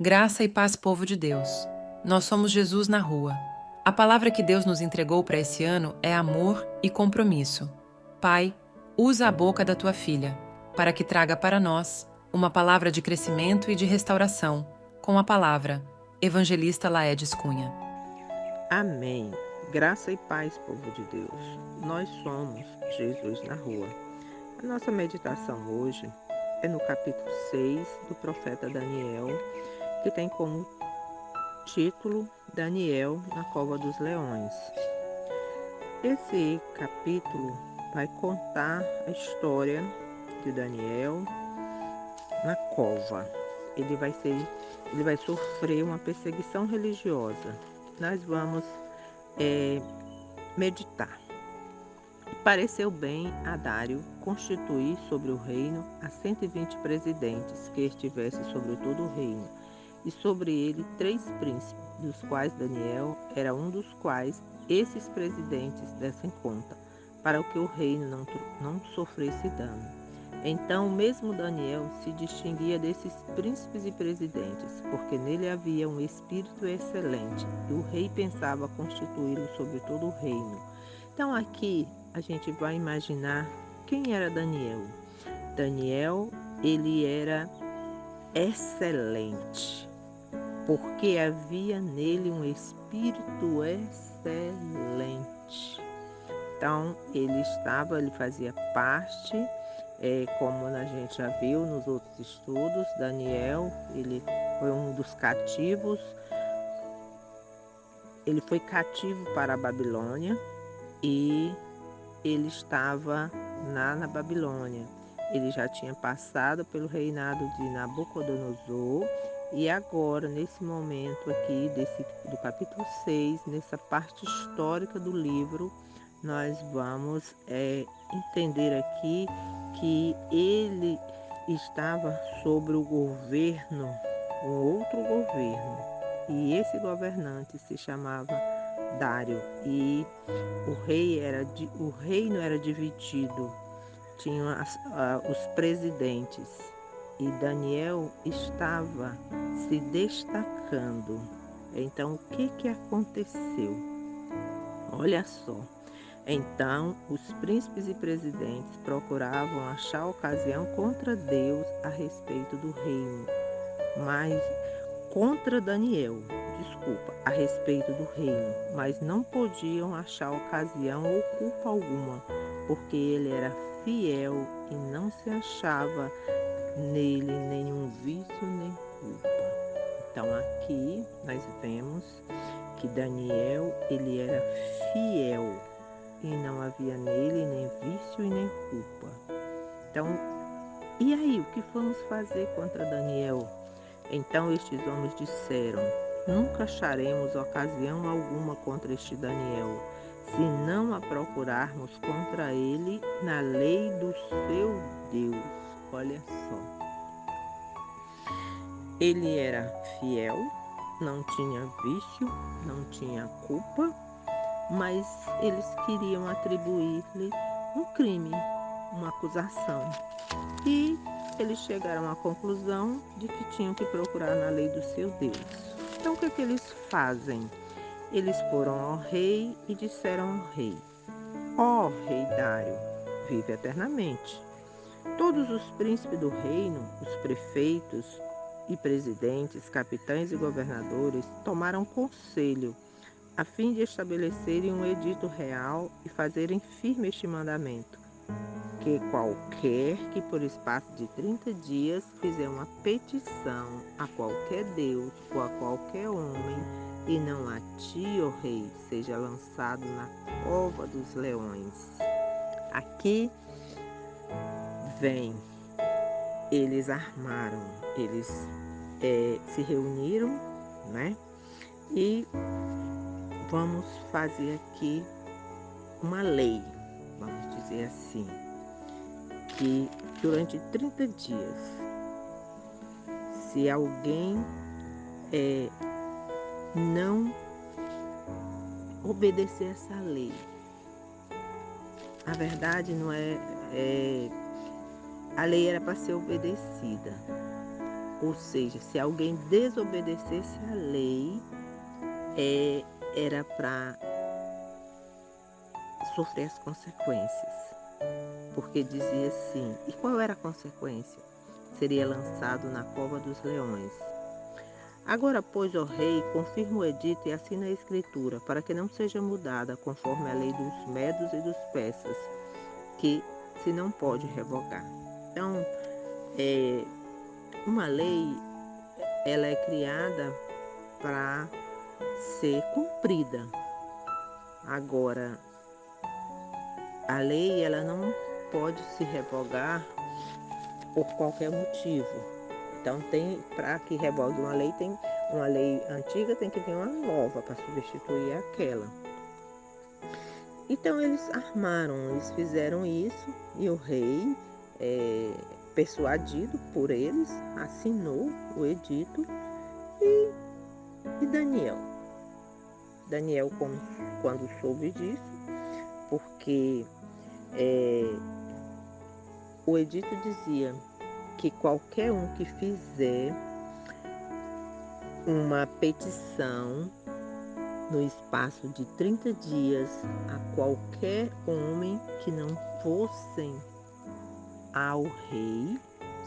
Graça e paz, povo de Deus. Nós somos Jesus na rua. A palavra que Deus nos entregou para esse ano é amor e compromisso. Pai, usa a boca da tua filha para que traga para nós uma palavra de crescimento e de restauração, com a palavra Evangelista Laedes Cunha. Amém. Graça e paz, povo de Deus. Nós somos Jesus na rua. A nossa meditação hoje é no capítulo 6 do profeta Daniel, que tem como título Daniel na cova dos leões. Esse capítulo vai contar a história de Daniel na cova. Ele vai sofrer uma perseguição religiosa. Nós vamos meditar. Pareceu bem a Dário constituir sobre o reino a 120 presidentes que estivessem sobre todo o reino, e sobre ele 3 príncipes, dos quais Daniel era um dos quais esses presidentes dessem conta, para que o reino não sofresse dano. Então, mesmo Daniel se distinguia desses príncipes e presidentes, porque nele havia um espírito excelente, e o rei pensava constituí-lo sobre todo o reino. Então, aqui a gente vai imaginar quem era Daniel. Daniel, ele era excelente, porque havia nele um espírito excelente. Então, ele fazia parte, como a gente já viu nos outros estudos, Daniel, ele foi um dos cativos, ele foi cativo para a Babilônia e ele estava na Babilônia. Ele já tinha passado pelo reinado de Nabucodonosor e agora, nesse momento aqui, do capítulo 6, nessa parte histórica do livro, nós vamos entender aqui que ele estava sobre o governo, um outro governo, e esse governante se chamava Dário, e o reino era dividido, tinham os presidentes, e Daniel estava se destacando. Então, o que aconteceu? Olha só. Então, os príncipes e presidentes procuravam achar ocasião contra Deus a respeito do reino, mas contra Daniel, a respeito do reino, mas não podiam achar ocasião ou culpa alguma, porque ele era fiel e não se achava nele nenhum vício nem culpa. Então aqui nós vemos que Daniel, ele era fiel e não havia nele nem vício e nem culpa. Então, e aí, o que vamos fazer contra Daniel? Então estes homens disseram: nunca acharemos ocasião alguma contra este Daniel, se não a procurarmos contra ele na lei do seu Deus. Olha só. Ele era fiel, não tinha vício, não tinha culpa, mas eles queriam atribuir-lhe um crime, uma acusação. E eles chegaram à conclusão de que tinham que procurar na lei do seu Deus. Então, o que é que eles fazem? Eles foram ao rei e disseram ao rei: ó rei Dário, vive eternamente. Todos os príncipes do reino, os prefeitos e presidentes, capitães e governadores tomaram conselho a fim de estabelecerem um edito real e fazerem firme este mandamento, que qualquer que por espaço de 30 dias fizer uma petição a qualquer Deus ou a qualquer homem, e não a ti, ó rei, seja lançado na cova dos leões. Aqui vem, eles armaram, eles se reuniram, né? E vamos fazer aqui uma lei, vamos dizer assim, que durante 30 dias, se alguém não obedecer essa lei, a verdade não a lei era para ser obedecida, Ou seja, se alguém desobedecesse à lei, era para sofrer as consequências. Porque dizia assim, e qual era a consequência? Seria lançado na cova dos leões. Agora, pois, ó rei, confirma o edito e assina a escritura, para que não seja mudada, conforme a lei dos medos e dos persas, que se não pode revogar. Então, uma lei, ela é criada para ser cumprida. Agora, a lei, ela não pode se revogar por qualquer motivo. Então, para que revogue uma lei antiga, tem que vir uma nova para substituir aquela. Então, eles fizeram isso e o rei, persuadido por eles, assinou o edito e Daniel. Daniel, quando soube disso, porque o edito dizia que qualquer um que fizer uma petição no espaço de 30 dias a qualquer homem que não fossem ao rei,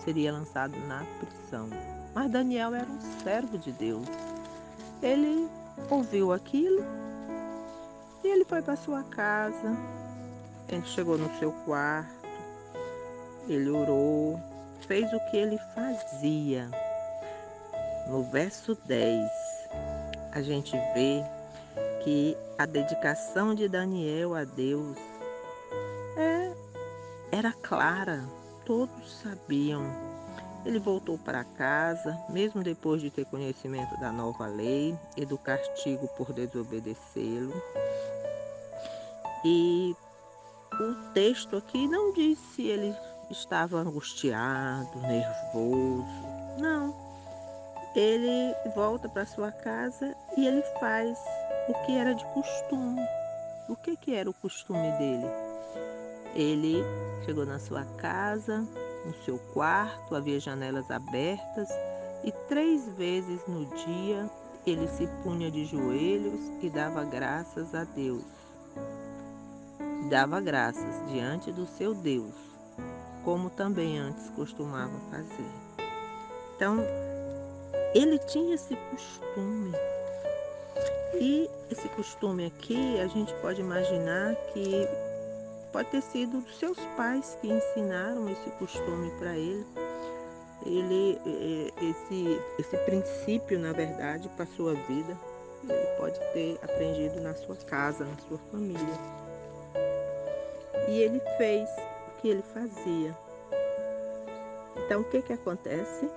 seria lançado na prisão. Mas Daniel era um servo de Deus. Ele ouviu aquilo e ele foi para sua casa. Ele chegou no seu quarto, ele orou, fez o que ele fazia. No verso 10, a gente vê que a dedicação de Daniel a Deus era clara, todos sabiam. Ele voltou para casa, mesmo depois de ter conhecimento da nova lei e do castigo por desobedecê-lo. E o texto aqui não diz se ele estava angustiado, nervoso. Não. Ele volta para sua casa e ele faz o que era de costume. O que era o costume dele? Ele chegou na sua casa, no seu quarto, havia janelas abertas e 3 vezes no dia ele se punha de joelhos e dava graças a Deus. Dava graças diante do seu Deus, como também antes costumava fazer. Então, ele tinha esse costume. E esse costume aqui, a gente pode imaginar que pode ter sido dos seus pais que ensinaram esse costume para ele. Esse princípio, na verdade, para a sua vida, ele pode ter aprendido na sua casa, na sua família. E ele fez o que ele fazia. Então, o que acontece?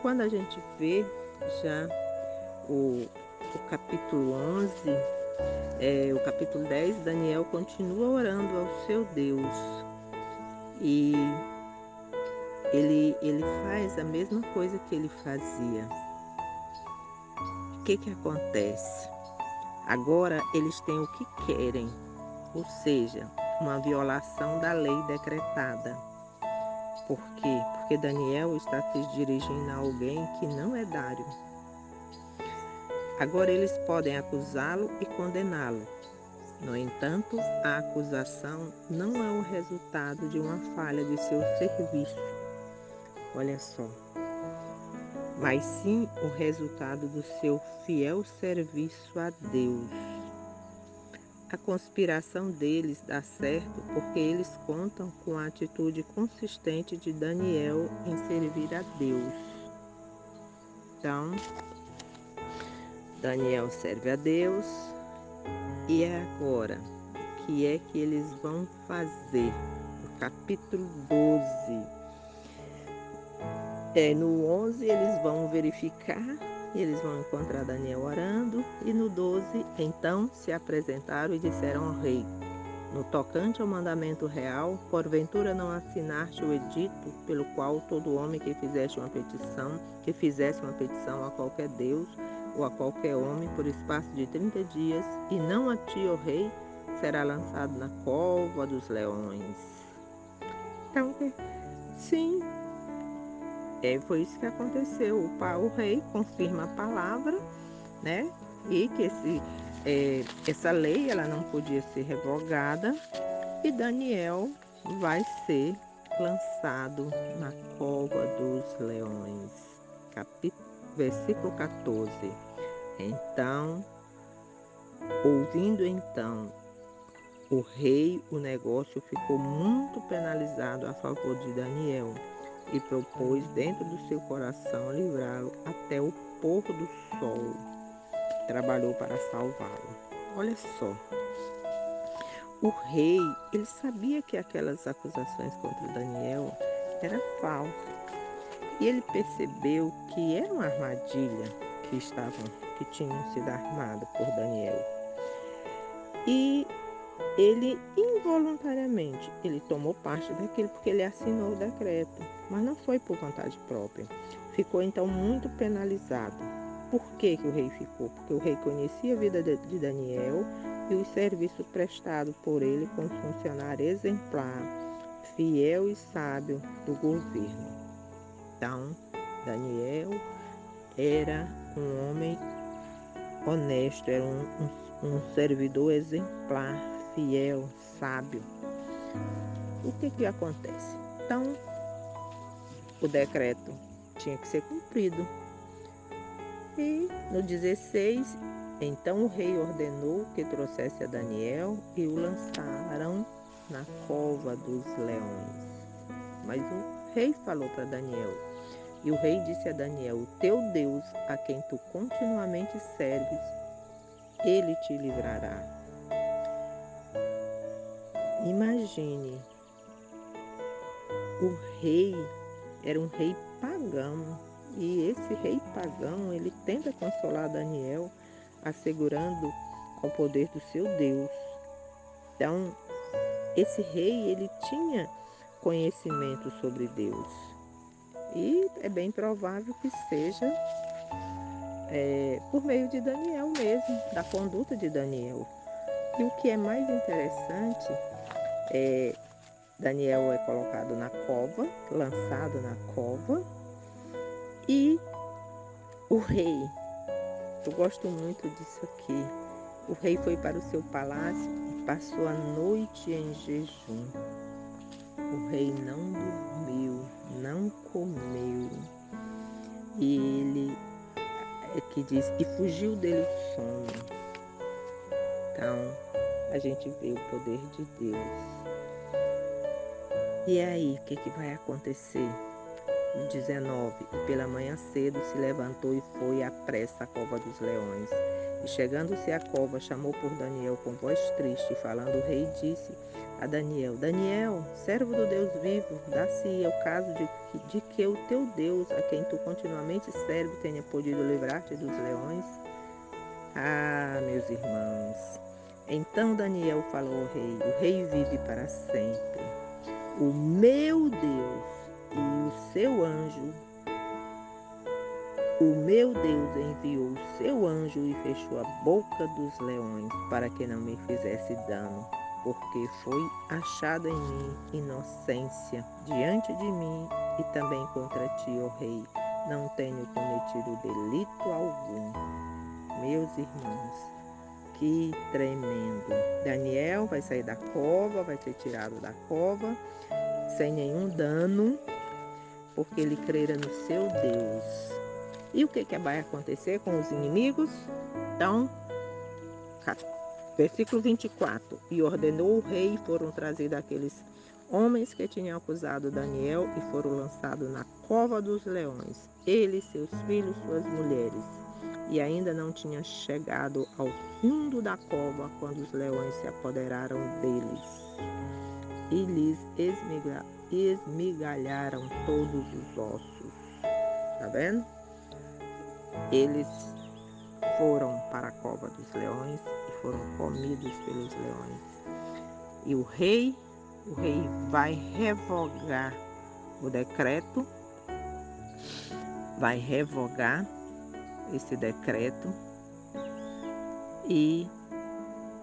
Quando a gente vê já o capítulo 11, o capítulo 10, Daniel continua orando ao seu Deus. E ele faz a mesma coisa que ele fazia. O que acontece? Agora eles têm o que querem, ou seja, uma violação da lei decretada. Por quê? Porque Daniel está se dirigindo a alguém que não é Dário. Agora eles podem acusá-lo e condená-lo. No entanto, a acusação não é o resultado de uma falha de seu serviço. Olha só. Mas sim o resultado do seu fiel serviço a Deus. A conspiração deles dá certo porque eles contam com a atitude consistente de Daniel em servir a Deus. Então, Daniel serve a Deus. E agora, o que é que eles vão fazer? No capítulo 12. No 11 eles vão verificar, eles vão encontrar Daniel orando, e no 12, então se apresentaram e disseram ao rei: no tocante ao mandamento real, porventura não assinaste o edito pelo qual todo homem que fizesse uma petição a qualquer Deus ou a qualquer homem por espaço de 30 dias, e não a ti, ó rei, será lançado na cova dos leões. Então, sim, Foi isso que aconteceu. O rei confirma a palavra, né? E que essa lei ela não podia ser revogada e Daniel vai ser lançado na cova dos leões. Versículo 14. Então, ouvindo então o rei, o negócio ficou muito penalizado a favor de Daniel e propôs dentro do seu coração livrá-lo até o pôr do sol. Trabalhou para salvá-lo. Olha só, o rei, ele sabia que aquelas acusações contra Daniel eram falsas. E ele percebeu que era uma armadilha que tinham sido armadas por Daniel. E ele involuntariamente, ele tomou parte daquilo porque ele assinou o decreto, mas não foi por vontade própria. Ficou então muito penalizado. Por que o rei ficou? Porque o rei conhecia a vida de Daniel e os serviços prestados por ele como funcionário exemplar, fiel e sábio do governo. Então, Daniel era um homem honesto, era um servidor exemplar, fiel, sábio. O que acontece? Então, o decreto tinha que ser cumprido. E no 16, então o rei ordenou que trouxesse a Daniel e o lançaram na cova dos leões. Mas o rei falou para Daniel, e o rei disse a Daniel: o teu Deus, a quem tu continuamente serves, ele te livrará. Imagine, o rei era um rei pagão, e esse rei pagão, ele tenta consolar Daniel, assegurando ao poder do seu Deus. Então, esse rei, ele tinha conhecimento sobre Deus. E é bem provável que seja por meio de Daniel mesmo, da conduta de Daniel. E o que é mais interessante é Daniel é colocado na cova, lançado na cova, e o rei, eu gosto muito disso aqui, o rei foi para o seu palácio e passou a noite em jejum. O rei não dormiu, não comeu, e ele que diz, e fugiu dele o sono. Então, a gente vê o poder de Deus. E aí, o que vai acontecer? 19. E pela manhã cedo se levantou e foi à pressa à cova dos leões. E chegando-se à cova, chamou por Daniel com voz triste, falando, o rei disse a Daniel, Daniel, servo do Deus vivo, dá-se o caso de que o teu Deus, a quem tu continuamente serve, tenha podido livrar-te dos leões? Ah, meus irmãos. Então Daniel falou ao rei, o rei vive para sempre. O meu Deus e o seu anjo, o meu Deus enviou o seu anjo e fechou a boca dos leões para que não me fizesse dano, porque foi achada em mim inocência diante de mim e também contra ti, ó rei, não tenho cometido delito algum. Meus irmãos, que tremendo. Daniel vai sair da cova, vai ser tirado da cova sem nenhum dano, porque ele crera no seu Deus. E o que vai acontecer com os inimigos? Então, versículo 24. E ordenou o rei, e foram trazidos aqueles homens que tinham acusado Daniel e foram lançados na cova dos leões, ele, seus filhos, suas mulheres. E ainda não tinha chegado ao fundo da cova quando os leões se apoderaram deles e lhes esmigalharam todos os ossos. Tá vendo? Eles foram para a cova dos leões e foram comidos pelos leões. E o rei vai revogar o decreto, vai revogar esse decreto e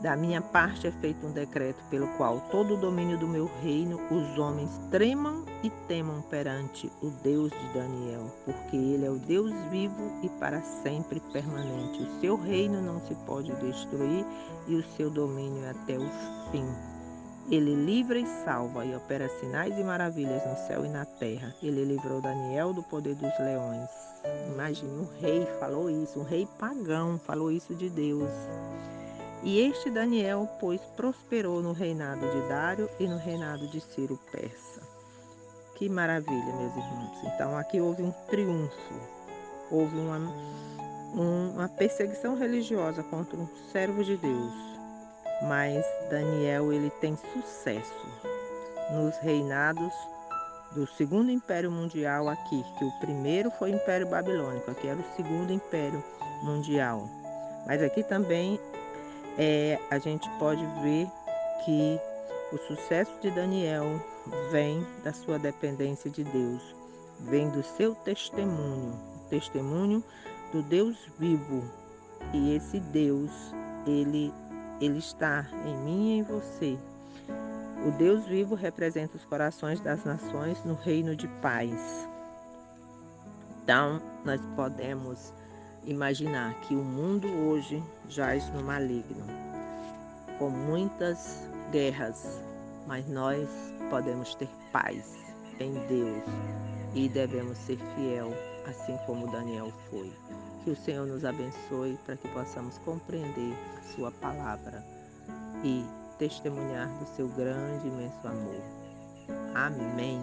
Da minha parte é feito um decreto pelo qual todo o domínio do meu reino os homens tremam e temam perante o Deus de Daniel, porque ele é o Deus vivo e para sempre permanente. O seu reino não se pode destruir e o seu domínio é até o fim. Ele livra e salva e opera sinais e maravilhas no céu e na terra. Ele livrou Daniel do poder dos leões. Imagine, um rei falou isso, um rei pagão falou isso de Deus. E este Daniel, pois, prosperou no reinado de Dário e no reinado de Ciro Persa. Que maravilha, meus irmãos. Então aqui houve um triunfo, houve uma perseguição religiosa contra um servo de Deus. Mas Daniel, ele tem sucesso nos reinados do segundo império mundial aqui, que o primeiro foi o Império Babilônico, aqui era o segundo império mundial. Mas aqui também a gente pode ver que o sucesso de Daniel vem da sua dependência de Deus, vem do seu testemunho, o testemunho do Deus vivo. E esse Deus, ele está em mim e em você. O Deus vivo representa os corações das nações no reino de paz. Então, nós podemos imaginar que o mundo hoje jaz no maligno, com muitas guerras, mas nós podemos ter paz em Deus e devemos ser fiel, assim como Daniel foi. Que o Senhor nos abençoe para que possamos compreender a sua palavra e testemunhar do seu grande e imenso amor. Amém.